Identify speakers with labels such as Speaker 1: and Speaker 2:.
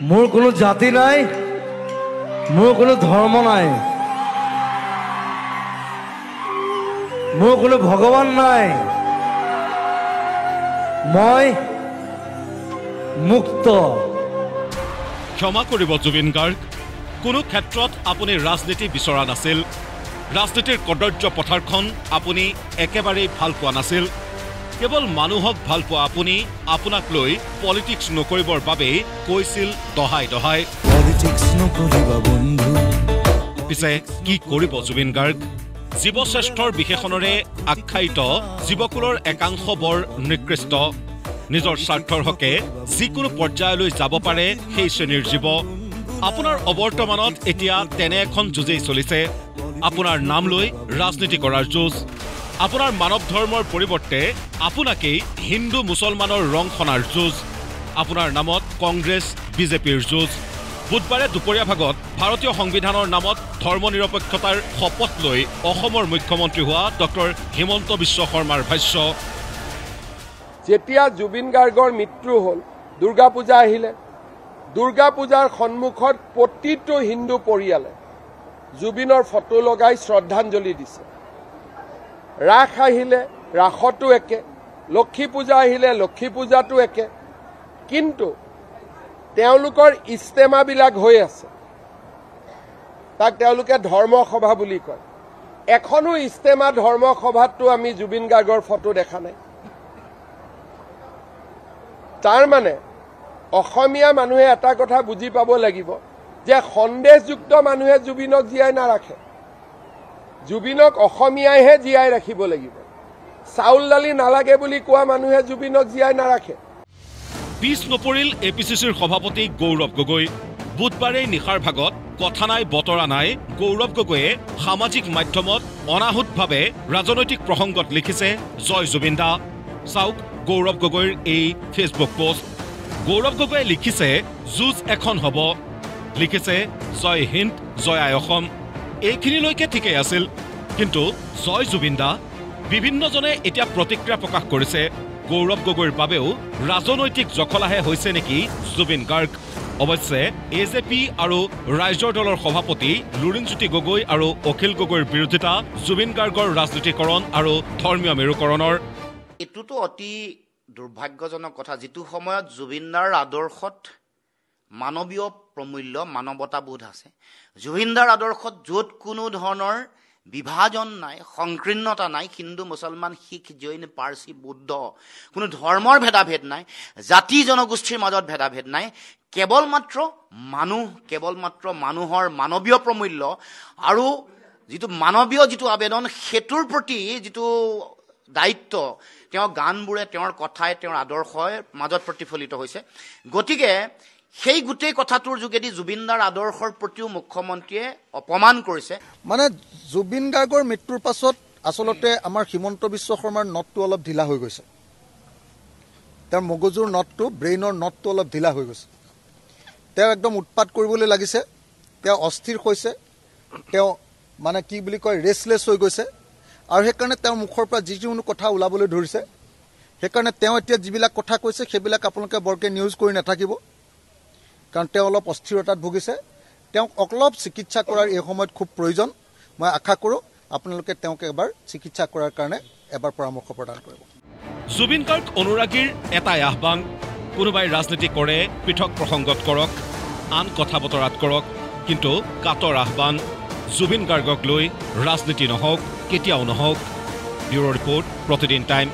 Speaker 1: মোৰ কোনো জাতি নাই, মোৰ কোনো ধৰ্ম নাই, মোৰ কোনো ভগৱান নাই, মই মুক্ত।
Speaker 2: ক্ষমা কৰিব জুবিন গাৰ্গ, কোনো ক্ষেত্ৰত আপুনি ৰাজনীতি বিচৰা নাছিল। ৰাজনীতিৰ কদৰ্য পথাৰখন আপুনি একেবাৰেই ভাল পোৱা নাছিল। কেৱল মানুহক ভাল পোৱা আপুনি আপোনাক লৈ পলিটিক্স নকৰিবৰ বাবেই কৈছিল দহাই দহাই। পিছে কি কৰিব জুবিন গাৰ্গ? জীৱশ্ৰেষ্ঠৰ বিশেষণৰে আখ্যায়িত জীৱকুলৰ একাংশ বৰ নিকৃষ্ট। নিজৰ স্বাৰ্থৰ হকে যিকোনো পৰ্যায়লৈ যাব পাৰে সেই শ্ৰেণীৰ জীৱ। আপোনাৰ অৱৰ্তমানত এতিয়া তেনে এখন যুঁজেই চলিছে। আপোনাৰ নাম লৈ ৰাজনীতি কৰাৰ যুঁজ। আপোনাৰ মানৱ ধৰ্মৰ পৰিৱৰ্তে আপোনাকেই হিন্দু মুছলমানৰ ৰং সনাৰ যুঁজ। আপোনাৰ নামত কংগ্ৰেছ বিজেপিৰ যুঁজ। বুধবাৰে দুপৰীয়া ভাগত ভাৰতীয় সংবিধানৰ নামত ধৰ্ম নিৰপেক্ষতাৰ শপত লৈ অসমৰ মুখ্যমন্ত্ৰী হোৱা ডক্টৰ হিমন্ত বিশ্ব শৰ্মাৰ ভাষ্য।
Speaker 3: যেতিয়া জুবিন গাৰ্গৰ মৃত্যু হ'ল, দুৰ্গা পূজা আহিলে। দুৰ্গা পূজাৰ সন্মুখত প্ৰতিটো হিন্দু পৰিয়ালে জুবিনৰ ফটো লগাই শ্ৰদ্ধাঞ্জলি দিছে। ৰাস আহিলে, ৰাসতো একে। লক্ষ্মী পূজা আহিলে, লক্ষ্মী পূজাতো একে। কিন্তু তেওঁলোকৰ ইস্তেমাবিলাক হৈ আছে, তাক তেওঁলোকে ধৰ্মসভা বুলি কয়। এখনো ইস্তেমা ধৰ্মসভাততো আমি জুবিন গাৰ্গৰ ফটো দেখা নাই। তাৰ মানে অসমীয়া মানুহে এটা কথা বুজি পাব লাগিব যে সন্দেহযুক্ত মানুহে জুবিনক জীয়াই নাৰাখে। জুবিনক অসমীয়াইহে জীয়াই ৰাখিব লাগিব। চাউল দালি নালাগে বুলি কোৱা মানুহে জুবিনক জীয়াই নাৰাখে।
Speaker 2: পিছ নপৰিল APCCৰ সভাপতি গৌৰৱ গগৈ। বুধবাৰেই নিশাৰ ভাগত কথা নাই বতৰা নাই গৌৰৱ গগৈয়ে সামাজিক মাধ্যমত অনাহুতভাৱে ৰাজনৈতিক প্ৰসংগত লিখিছে জয় জুবিন দা। চাওক গৌৰৱ গগৈৰ এই ফেচবুক পোষ্ট। গৌৰৱ গগৈয়ে লিখিছে যুঁজ এখন হ'ব, লিখিছে জয় হিন্দ জয় আই অসম। এইখিনিলৈকে ঠিকেই আছিল, কিন্তু জয় জুবিন দা। বিভিন্নজনে এতিয়া প্ৰতিক্ৰিয়া প্ৰকাশ কৰিছে গৌৰৱ গগৈৰ বাবেও ৰাজনৈতিক জখলাহে হৈছে নেকি জুবিন গাৰ্গ। অৱশ্যে AJP আৰু ৰাইজৰ দলৰ সভাপতি লুৰিণজ্যোতি গগৈ আৰু অখিল গগৈৰ বিৰোধিতা জুবিন গাৰ্গৰ ৰাজনীতিকৰণ আৰু ধৰ্মীয় মেৰুকৰণৰ।
Speaker 4: এইটোতো অতি দুৰ্ভাগ্যজনক কথা, যিটো সময়ত জুবিনদাৰ আদৰ্শত মানৱীয় প্ৰমূল্য মানৱতাবোধ আছে। জুবিনদাৰ আদৰ্শত য'ত কোনো ধৰণৰ বিভাজন নাই, সংকীৰ্ণতা নাই, হিন্দু মুছলমান শিখ জৈন পাৰ্চী বৌদ্ধ কোনো ধৰ্মৰ ভেদাভেদ নাই, জাতি জনগোষ্ঠীৰ মাজত ভেদাভেদ নাই। কেৱল মাত্ৰ মানুহৰ মানৱীয় প্ৰমূল্য আৰু যিটো মানৱীয় যিটো আবেদন, সেইটোৰ প্ৰতি যিটো দায়িত্ব তেওঁৰ গানবোৰে, তেওঁৰ কথাই, তেওঁৰ আদৰ্শৰ মাজত প্ৰতিফলিত হৈছে। গতিকে সেই গোটেই কথাটোৰ যোগেদি জুবিনদাৰ আদৰ্শৰ প্ৰতিও মুখ্যমন্ত্ৰীয়ে অপমান কৰিছে।
Speaker 5: মানে জুবিন গাৰ্গৰ মৃত্যুৰ পাছত আচলতে আমাৰ হিমন্ত বিশ্ব শৰ্মাৰ নটটো অলপ ঢিলা হৈ গৈছে। তেওঁৰ মগজুৰ নটটো, ব্ৰেইনৰ নটটো অলপ ঢিলা হৈ গৈছে। তেওঁ একদম উৎপাত কৰিবলৈ লাগিছে, তেওঁ অস্থিৰ হৈছে, তেওঁ মানে কি বুলি কয় ৰেচলেছ হৈ গৈছে। আৰু সেইকাৰণে তেওঁৰ মুখৰ পৰা যিকোনো কথা ওলাবলৈ ধৰিছে। সেইকাৰণে তেওঁ এতিয়া যিবিলাক কথা কৈছে সেইবিলাক আপোনালোকে বৰকৈ নিউজ কৰি নাথাকিব, কাৰণ তেওঁ অলপ অস্থিৰতাত ভুগিছে। তেওঁক অলপ চিকিৎসা কৰাৰ এই সময়ত খুব প্ৰয়োজন। মই আশা কৰোঁ আপোনালোকে তেওঁক এবাৰ চিকিৎসা কৰাৰ কাৰণে এবাৰ পৰামৰ্শ প্ৰদান কৰিব।
Speaker 2: জুবিন গাৰ্গ অনুৰাগীৰ এটাই আহ্বান, কোনোবাই ৰাজনীতি কৰে পৃথক প্ৰসংগত কৰক, আন কথা বতৰাত কৰক, কিন্তু কাটৰ আহ্বান জুবিন গাৰ্গক লৈ ৰাজনীতি নহওক, কেতিয়াও নহওক। ব্যুৰ' ৰিপৰ্ট, প্ৰতিদিন টাইম।